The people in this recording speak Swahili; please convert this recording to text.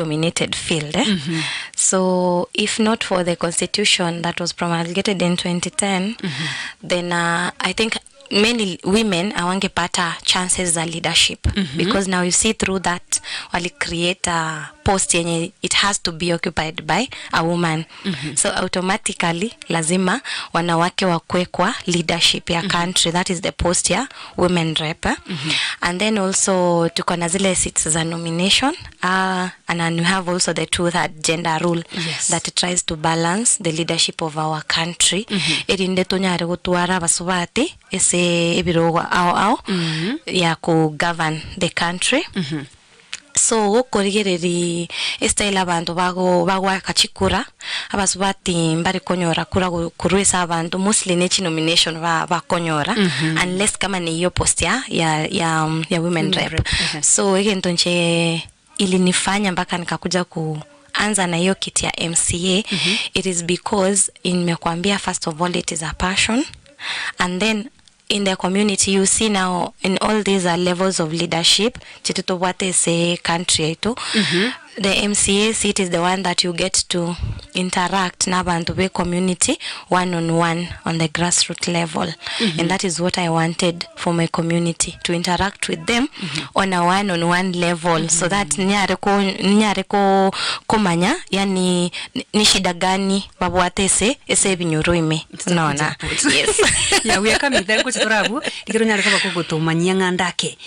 dominated field. So if not for the constitution that was promulgated in 2010, then I think many women awangepata chances za leadership, because now you see through that wali create a post yenye it has to be occupied by a woman. So automatically lazima wanawake wakwe kwa leadership ya country, that is the post ya women rep. And then also tuko na zile seats za nomination, and then you have also the 2/3 gender rule that tries to balance the leadership of our country. Erinde tonyare gutwara basubati ese ebirogo ao ya ku govern the country. So ukorigereri estela abantu bagwa kachikura abasubati mbari konyora kura kurwesa abantu mostly nechi nomination bakonyora unless kama ni hiyo post ya women rep. So egento nche ilinifanya mpaka nikakuja kuanza na hiyo kiti ya MCA. It is because nimekwambia first of all it is a passion, and then in the community you see now in all these levels of leadership chituto wate say country ito. The MCA seat is the one that you get to interact na bantu be community one-on-one on the grassroots level. And that is what I wanted for my community, to interact with them on a one-on-one level, so that nyare ko kumanya yani ni shida gani babwate ese binyoro ime naona. Yes. Ya we kama ndako chitorabu dikiro nyare ko gutumanya ngandake.